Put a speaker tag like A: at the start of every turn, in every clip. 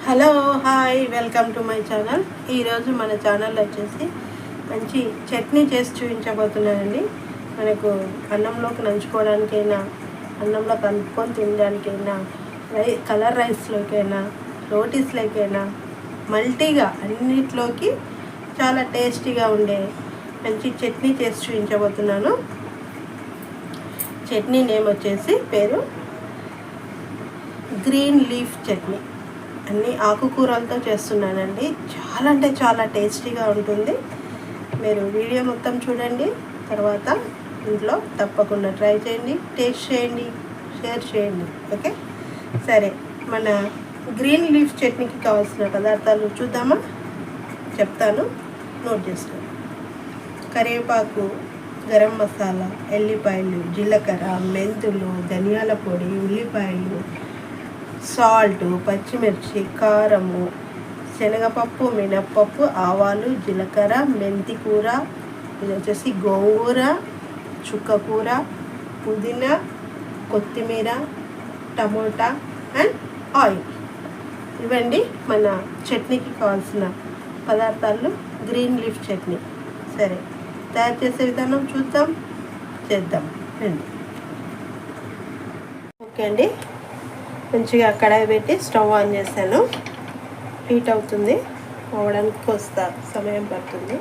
A: Hello hi welcome to my channel. ఈరోజు మన channel వచ్చేసి మంచి చట్నీ చేసి చూపించబోతున్నానండి. మనకు అన్నంలోకి నంచుకోవడానికైనా, అన్నంలో కలుపుకొని తినడానికైనా, కలర్ రైస్లోకైనా, రోటీస్లోకైనా, మల్టీగా అన్నిట్లోకి చాలా టేస్టీగా ఉండే మంచి చట్నీ చేసి చూపించబోతున్నాను. చట్నీ నేమ్ వచ్చేసి పేరు గ్రీన్ లీఫ్ చట్నీ. అన్ని ఆకుకూరలతో చేస్తున్నానండి. చాలా అంటే చాలా టేస్టీగా ఉంటుంది. మీరు వీడియో మొత్తం చూడండి, తర్వాత ఇంట్లో తప్పకుండా ట్రై చేయండి, టేస్ట్ చేయండి, షేర్ చేయండి. ఓకే, సరే. మన గ్రీన్ లీఫ్ చట్నీకి కావాల్సిన పదార్థాలు చూద్దామా? చెప్తాను, నోట్ చేసుకోండి. కరివేపాకు, గరం మసాలా, ఎల్లిపాయలు, జీలకర్ర, మెంతులు, ధనియాల పొడి, ఉల్లిపాయలు, సాల్ట్, పచ్చిమిర్చి, కారము, శనగపప్పు, మినప్పప్పు, ఆవాలు, జీలకర్ర, మెంతి కూర, ఇది వచ్చేసి గోంగూర, చుక్కకూర, పుదీనా, కొత్తిమీర, టమోటా అండ్ ఆయిల్. ఇవండి మన చట్నీకి కావాల్సిన పదార్థాలు, గ్రీన్ లీఫ్ చట్నీ. సరే, తయారు చేసే విధానం చేద్దాం రండి. ఓకే అండి, మంచిగా కడాయి పెట్టి స్టవ్ ఆన్ చేశాను. హీట్ అవుతుంది, అవ్వడానికి కొంత సమయం పడుతుంది.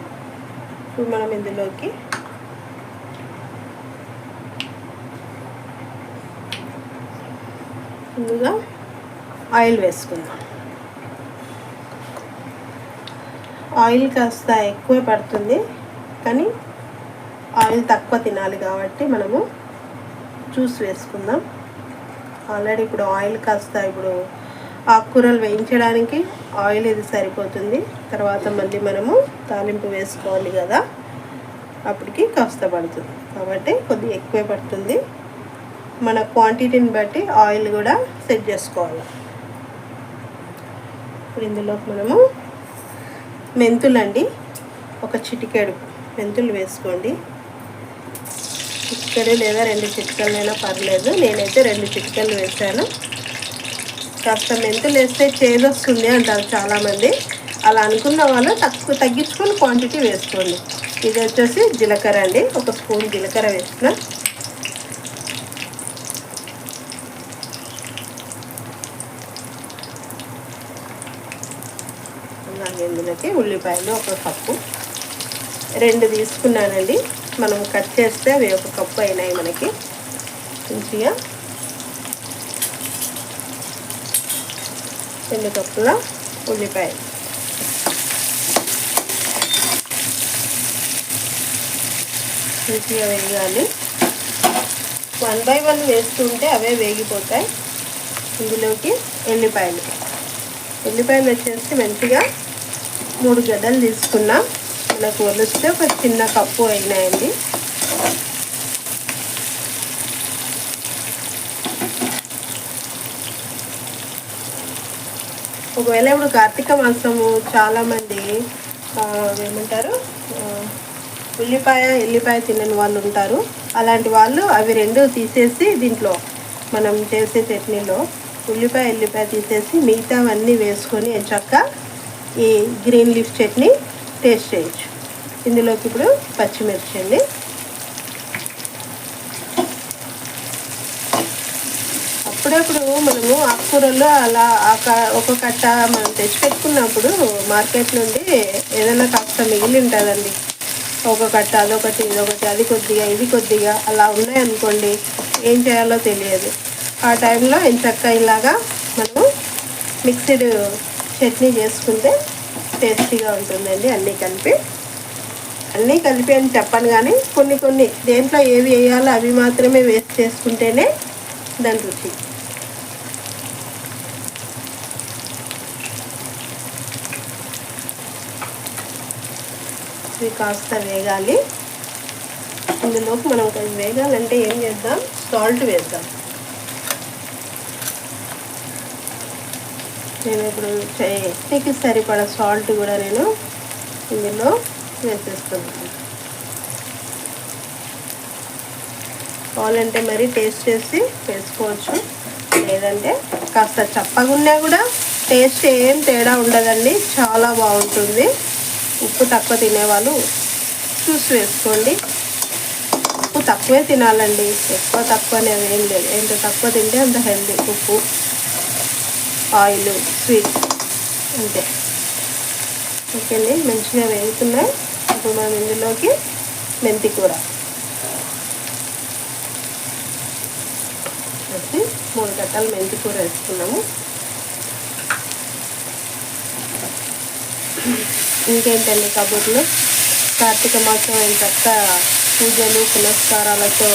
A: ఇప్పుడు మనం ఇందులోకి ముందుగా ఆయిల్ వేసుకుందాం. ఆయిల్ కాస్త ఎక్కువ పడుతుంది, కానీ ఆయిల్ తక్కువ తినాలి కాబట్టి మనము జ్యూస్ వేసుకుందాం. ఆల్రెడీ ఇప్పుడు ఆయిల్ కాస్త ఇప్పుడు ఆకుకూరలు వేయించడానికి ఆయిల్ ఇది సరిపోతుంది. తర్వాత మళ్ళీ మనము తాలింపు వేసుకోవాలి కదా, అప్పటికి కాస్త పడుతుంది కాబట్టి కొద్దిగా ఎక్కువే పడుతుంది. మన క్వాంటిటీని బట్టి ఆయిల్ కూడా సెట్ చేసుకోవాలి. ఇప్పుడు ఇందులోకి మనము మెంతులండి, ఒక చిటికెడు మెంతులు వేసుకోండి. చిటికెడు లేదా 2 చిటికెలైనా పర్లేదు. నేనైతే 2 చిటికెలు వేసాను. కాస్త మెంతులు వేస్తే చేదు వస్తుంది అంటారు చాలామంది. అలా అనుకున్న వాళ్ళు తగ్గించుకొని క్వాంటిటీ వేసుకోండి. ఇది వచ్చేసి జీలకర్ర అండి, 1 స్పూన్ జీలకర్ర వేసిన. అలాగే ఇందులోకి ఉల్లిపాయలు 1 కప్పు, 2 తీసుకున్నానండి. మనం కట్ చేస్తే అవి 1 కప్పు అయినాయి మనకి. మంచిగా 2 కప్పుల ఉల్లిపాయలు, మంచిగా వేయాలి. 1 బై 1 వేస్తుంటే అవే వేగిపోతాయి. ఇందులోకి ఎల్లిపాయలు వచ్చేసి మంచిగా 3 గడ్డలు తీసుకున్నా. మనకు వలిస్తే 1 చిన్న కప్పు అయినాయండి. ఒకవేళ ఇప్పుడు కార్తీక మాసము చాలామంది ఏమంటారు, ఎల్లిపాయ తినని వాళ్ళు ఉంటారు. అలాంటి వాళ్ళు అవి 2 తీసేసి దీంట్లో మనం చేసే చట్నీలో ఎల్లిపాయ తీసేసి మిగతావన్నీ వేసుకొని చక్కగా ఈ గ్రీన్ లీఫ్ చట్నీ టేస్ట్ చేయొచ్చు. ఇందులోకి ఇప్పుడు పచ్చిమిర్చి అండి, అప్పుడప్పుడు మనము ఆకుకూరల్లో అలా ఒక కట్ట మనం తెచ్చి పెట్టుకున్నప్పుడు మార్కెట్ నుండి ఏదైనా కాస్త మిగిలి ఉంటుందండి. ఒక కట్ట అదొకటి ఇదొకటి, అది కొద్దిగా ఇది కొద్దిగా అలా ఉన్నాయనుకోండి, ఏం చేయాలో తెలియదు. ఆ టైంలో ఎంచక్కా ఇలాగా మనము మిక్స్డ్ చట్నీ చేసుకుంటే టేస్టీగా ఉంటుందండి. అన్నీ కలిపి అని చెప్పను, కానీ కొన్ని దేంట్లో ఏవి వేయాలో అవి మాత్రమే వేస్ట్ చేసుకుంటేనే దాని రుచి. ఇవి కాస్త వేగాలి. ఇందులోకి మనం వేగాలంటే ఏం చేద్దాం, సాల్ట్ వేద్దాం. నేను ఇప్పుడు చట్నీకి సరిపడా సాల్ట్ కూడా నేను ఇందులో వేసేస్తున్నాను. కావాలంటే మరి టేస్ట్ చేసి వేసుకోవచ్చు, లేదంటే కాస్త చప్పగా ఉన్నా కూడా టేస్ట్ ఏం తేడా ఉండదండి, చాలా బాగుంటుంది. ఉప్పు తక్కువ తినేవాళ్ళు చూసి వేసుకోండి. ఉప్పు తక్కువే తినాలండి, ఎక్కువ తక్కువ అనేది ఏం లేదు. ఎంత తక్కువ తింటే అంత హెల్దీ. ఉప్పు, ఆయిల్, స్వీట్ అంతే. ఓకే అండి, మంచిగా వేగుతున్నాయి. ఇప్పుడు మనం ఇందులోకి మెంతి కూర వచ్చి 3 కట్టలు మెంతి కూర వేసుకున్నాము. ఇంకేంటండి కబుర్లు. కార్తీక మాసం ఎంత పూజలు పునస్కారాలతో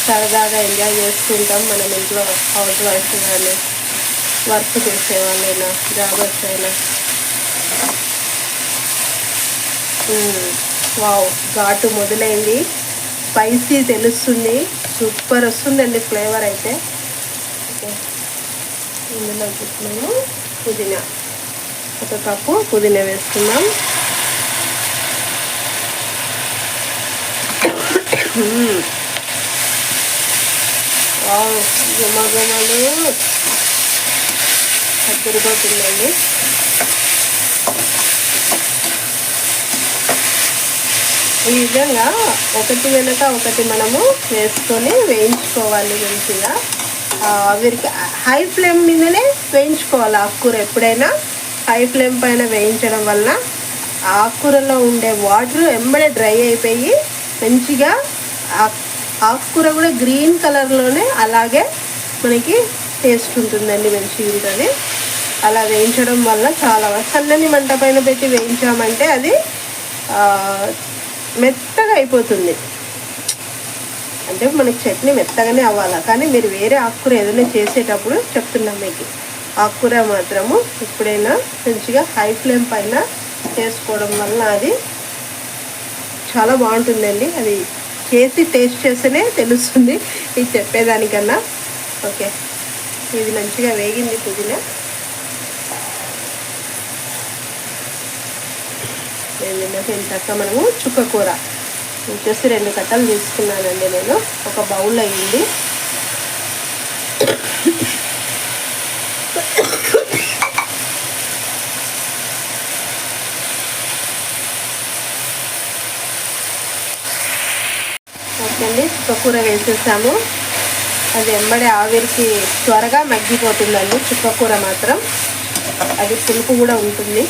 A: సరదాగా ఎంజాయ్ చేసుకుంటాం. మనం ఇంట్లో హౌస్ వైఫ్ కానీ, వర్క్ చేసే వాళ్ళైనా, జాబర్స్ అయినా. వావ్, ఘాటు మొదలైంది, స్పైసీ తెలుస్తుంది, సూపర్ వస్తుందండి ఫ్లేవర్ అయితే. ఇందులో మేము పుదీనా 1 కప్పు పుదీనా వేసుకున్నాం. గుమగుమలు అద్దరిపోతుందండి. ఈ విధంగా ఒకటి వెనక ఒకటి మనము వేసుకొని వేయించుకోవాలి మంచిగా. వీరికి హై ఫ్లేమ్ మీదనే వేయించుకోవాలి. ఆకుకూర ఎప్పుడైనా హై ఫ్లేమ్ పైన వేయించడం వల్ల ఆకుకూరలో ఉండే వాటర్ ఎంబడే డ్రై అయిపోయి మంచిగా ఆకుకూర కూడా గ్రీన్ కలర్లోనే అలాగే మనకి టేస్ట్ ఉంటుందండి, మంచిగా ఉంటుంది. అలా వేయించడం వల్ల చాలా సన్నని మంట పైన పెట్టి వేయించామంటే అది మెత్తగా అయిపోతుంది. అంటే మనకి చట్నీ మెత్తగానే అవ్వాలి. కానీ మీరు వేరే ఆకుకూర ఏదైనా చేసేటప్పుడు చెప్తున్నాం మీకు, ఆకుకూర మాత్రము ఎప్పుడైనా మంచిగా హై ఫ్లేమ్ పైన చేసుకోవడం వల్ల అది చాలా బాగుంటుందండి. అది చేసి టేస్ట్ చేస్తేనే తెలుస్తుంది ఇది చెప్పేదానికన్నా. ఓకే, ఇది మంచిగా వేగింది పుదీనా. ఇంతక మనము చుక్క కూర వచ్చేసి 2 కట్టలు తీసుకున్నానండి నేను. ఒక బౌల్ అయ్యింది. ఓకే అండి, చుక్క కూర వేసేసాము. అది ఎంబడి ఆవిరికి త్వరగా మగ్గిపోతుందండి చుక్క కూర మాత్రం. అది పులుపు కూడా ఉంటుంది.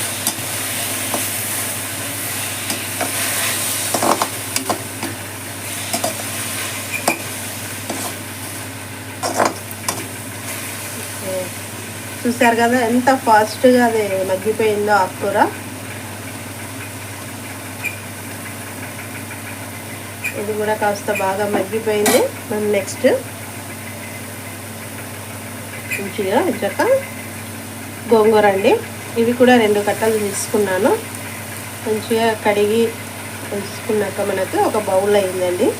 A: చూసారు కదా ఎంత ఫాస్ట్గా అది మగ్గిపోయిందో ఆకుకూర. ఇది కూడా కాస్త బాగా మగ్గిపోయింది. మనం నెక్స్ట్ మంచిగా ఇచ్చాక గోంగూర అండి. ఇవి కూడా 2 కట్టలు తీసుకున్నాను. మంచిగా కడిగి తీసుకున్నాక మనకు ఒక బౌల్ అయిందండి.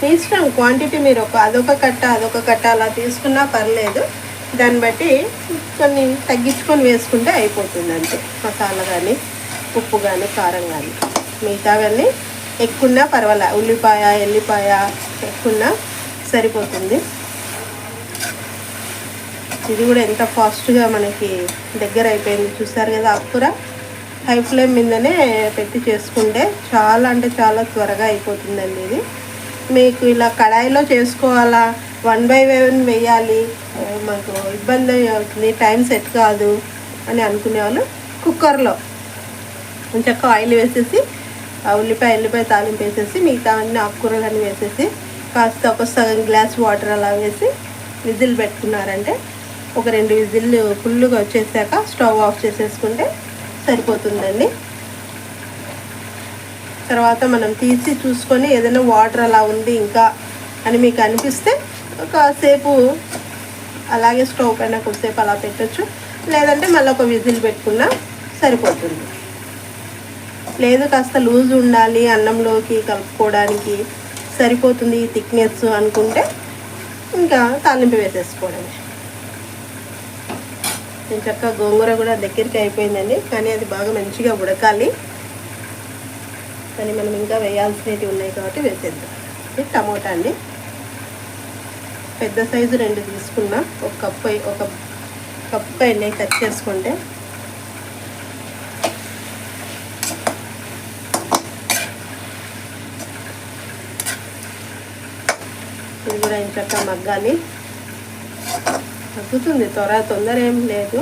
A: మీ ఇష్టం క్వాంటిటీ, మీరు అదొక కట్ట అలా తీసుకున్నా పర్లేదు. దాన్ని బట్టి కొన్ని తగ్గించుకొని వేసుకుంటే అయిపోతుంది అంతే. మసాలా కానీ, ఉప్పు కానీ, కారం కానీ. మిగతావన్నీ ఎక్కువన్నా పర్వాలే, ఉల్లిపాయ, ఎల్లిపాయ ఎక్కువన్నా సరిపోతుంది. ఇది కూడా ఎంత ఫాస్ట్గా మనకి దగ్గర అయిపోయింది చూసారు కదా. ఆకుకూర హై ఫ్లేమ్ మీదనే పెట్టి చేసుకుంటే చాలా అంటే చాలా త్వరగా అయిపోతుందండి. ఇది మీకు ఇలా కడాయిలో చేసుకోవాలా, 1 by 1 వేయాలి, మాకు ఇబ్బంది అవుతుంది, టైం సెట్ కాదు అని అనుకునే వాళ్ళు కుక్కర్లో చక్క ఆయిల్ వేసేసి ఎల్లిపాయ తాలింపు వేసేసి మిగతా అన్ని ఆకుకూరలన్నీ వేసేసి కాస్త ఒక సగం గ్లాస్ వాటర్ అలా వేసి విజిల్ పెట్టుకున్నారంటే ఒక 2 విజిల్లు ఫుల్గా వచ్చేసాక స్టవ్ ఆఫ్ చేసేసుకుంటే సరిపోతుందండి. తర్వాత మనం తీసి చూసుకొని ఏదైనా వాటర్ అలా ఉంది ఇంకా అని మీకు అనిపిస్తే కాసేపు అలాగే స్టవ్ పైన కొద్దిసేపు అలా పెట్టచ్చు. లేదంటే మళ్ళీ ఒక విజిల్ పెట్టుకున్నా సరిపోతుంది. లేదు కాస్త లూజ్ ఉండాలి, అన్నంలోకి కలుపుకోవడానికి సరిపోతుంది ఈ థిక్నెస్ అనుకుంటే ఇంకా తాలింపు వేసేసుకోవడమే. నేను చక్కగా గోంగూర కూడా దగ్గరికి అయిపోయిందండి, కానీ అది బాగా మంచిగా ఉడకాలి. కానీ మనం ఇంకా వేయాల్సినవి ఉన్నాయి కాబట్టి వేసేద్దాం. ఇది టమోటా అండి, పెద్ద సైజు 2 తీసుకున్నా. ఒక కప్పుగా అయినాయి కట్ చేసుకుంటే. ఇది కూడా ఇంచక్క మగ్గాలి. మగ్గుతుంది, తొందర ఏం లేదు.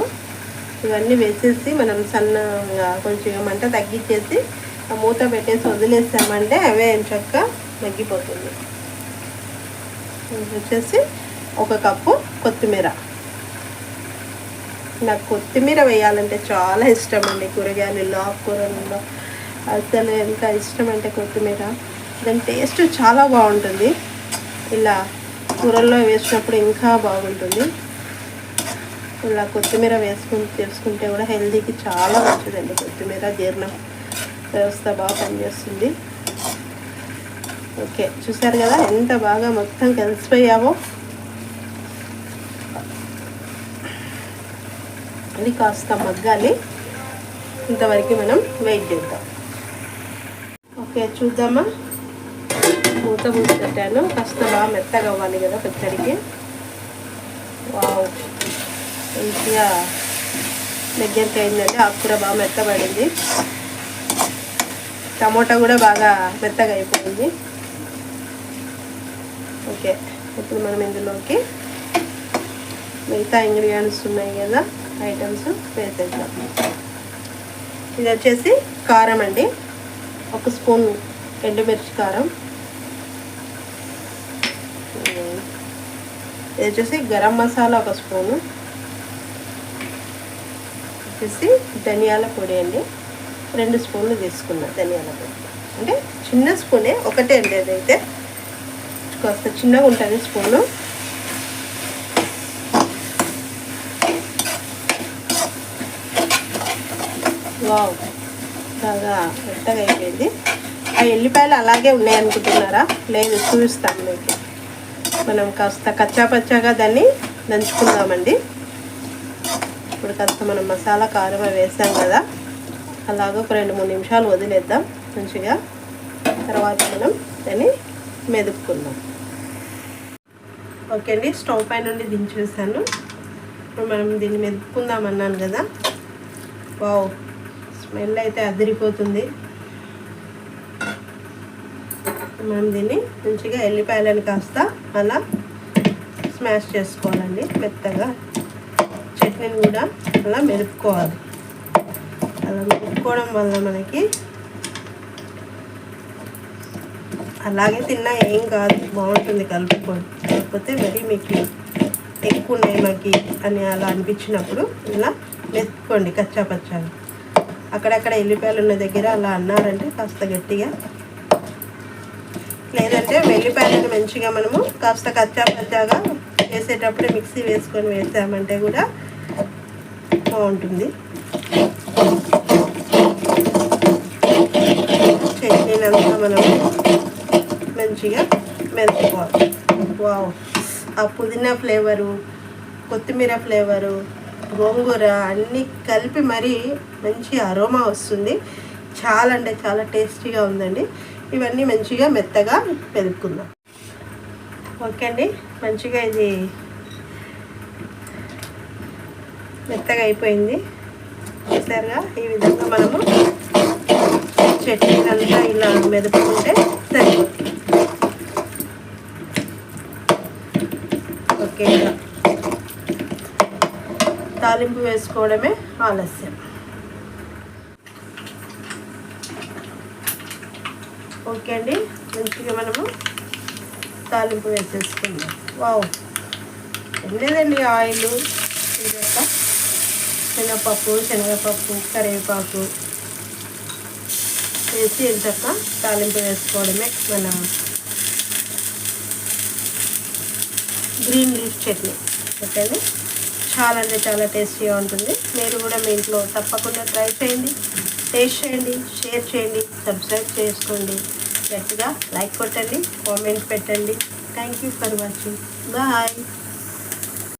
A: ఇవన్నీ వేసేసి మనం సన్నగా కొంచెం మంట తగ్గించేసి ఆ మూత పెట్టేసి వదిలేసామంటే అవే ఇంచక్క మగ్గిపోతుంది. వచ్చేసి 1 కప్పు కొత్తిమీర. నాకు కొత్తిమీర వేయాలంటే చాలా ఇష్టం అండి. కూరగాయలలో, ఆకుకూరలలో అసలు ఎంత ఇష్టం అంటే కొత్తిమీర. దాని టేస్ట్ చాలా బాగుంటుంది. ఇలా కూరల్లో వేసినప్పుడు ఇంకా బాగుంటుంది. ఇలా కొత్తిమీర చేసుకుంటే కూడా హెల్తీకి చాలా మంచిదండి. కొత్తిమీర జీర్ణ వ్యవస్థ బాగా పనిచేస్తుంది. ఓకే, చూసారు కదా ఎంత బాగా మొత్తం కలిసిపోయావో. అది కాస్త మగ్గాలి, ఇంతవరకు మనం వెయిట్ చేద్దాం. ఓకే, చూద్దామా. మూత మూసి పెట్టాను, కాస్త బాగా మెత్తగా అవ్వాలి కదా పచ్చడికి. వావ్, మంచిగా దగ్గరికి అయిందండి. ఆకుకూర బాగా మెత్తబడింది, టమోటా కూడా బాగా మెత్తగా అయిపోయింది. ఓకే, ఇప్పుడు మనం ఇందులోకి మిగతా ఇంగ్రీడియంట్స్ ఉన్నాయి కదా, ఐటమ్స్ వేసేద్దాం. ఇది వచ్చేసి కారం అండి, 1 స్పూన్ ఎండుమిర్చి కారం. ఇది వచ్చేసి గరం మసాలా 1 స్పూను. వచ్చేసి ధనియాల పొడి అండి, 2 స్పూన్లు తీసుకున్నా ధనియాల పొడి. అంటే చిన్న స్పూనే, ఒకటే అండి, అదైతే కాస్త చిన్నగా ఉంటుంది స్పూను. వావ్, బాగా మెత్తగా అయిపోయింది. ఆ ఎల్లిపాయలు అలాగే ఉన్నాయి అనుకుంటున్నారా? లేదు, చూపిస్తాను మీకు. మనం కాస్త కచ్చాపచ్చాగా దాన్ని దంచుకుందామండి. ఇప్పుడు కాస్త మనం మసాలా కారం వేసాం కదా, అలాగ ఒక 2-3 నిమిషాలు వదిలేద్దాం మంచిగా. తర్వాత మనం దాన్ని మెదుపుకుందాం. ఓకే అండి, స్టవ్ పై నుండి దించేసాను. ఇప్పుడు మనం దీన్ని మెదుపుకుందాం అన్నాను కదా. వావ్, స్మెల్ అయితే అదిరిపోతుంది. మనం దీన్ని మంచిగా ఎల్లిపాయలను కాస్త అలా స్మాష్ చేసుకోవాలండి మెత్తగా. చట్నీని కూడా అలా మెదుపుకోవాలి. అలా మెదుపుకోవడం వల్ల మనకి అలాగే తిన్నా ఏం కాదు, బాగుంటుంది కలుపుకోండి. కాకపోతే మరి మీకు ఎక్కువ ఉన్నాయి మాకి అని అలా అనిపించినప్పుడు ఇలా మెదుపుకోండి కచ్చాపచ్చాగా. అక్కడక్కడ ఎల్లిపాయలు ఉన్న దగ్గర అలా అన్నారంటే కాస్త గట్టిగా, లేదంటే వెల్లిపాయలను మంచిగా మనము కాస్త కచ్చాపచ్చాగా వేసేటప్పుడు మిక్సీ వేసుకొని వేసామంటే కూడా బాగుంటుంది. చట్నీనంతా మనము మంచిగా మెదుపుకోవాలి. వావ్, ఆ పుదీనా ఫ్లేవరు, కొత్తిమీర ఫ్లేవరు, గోంగూర అన్నీ కలిపి మరీ మంచి అరోమా వస్తుంది. చాలా అంటే చాలా టేస్టీగా ఉందండి. ఇవన్నీ మంచిగా మెత్తగా మెదుపుకుందాం. ఓకే అండి, మంచిగా ఇది మెత్తగా అయిపోయింది. చూసారుగా, ఈ విధంగా మనము చట్నీలంతా ఇలా మెదుపుకుంటే సరిపోతుంది. ఓకే, తాలింపు వేసుకోవడమే ఆలస్యం. ఓకే అండి, మంచిగా మనము తాలింపు వేసేసుకుందాం. వావ్, ఏం లేదండి, ఆయిల్, శనగపప్పు, కరివేపాకు వేసి ఇంతక తాలింపు వేసుకోవడమే మన గ్రీన్ లీఫ్ చట్నీ. ఓకేనా, చాలా అంటే చాలా టేస్టీగా ఉంటుంది. మీరు కూడా మీ ఇంట్లో తప్పకుండా ట్రై చేయండి, టేస్ట్ చేయండి, షేర్ చేయండి, సబ్స్క్రైబ్ చేసుకోండి, గట్టిగా లైక్ కొట్టండి, కామెంట్ పెట్టండి. Thank you for watching. Bye.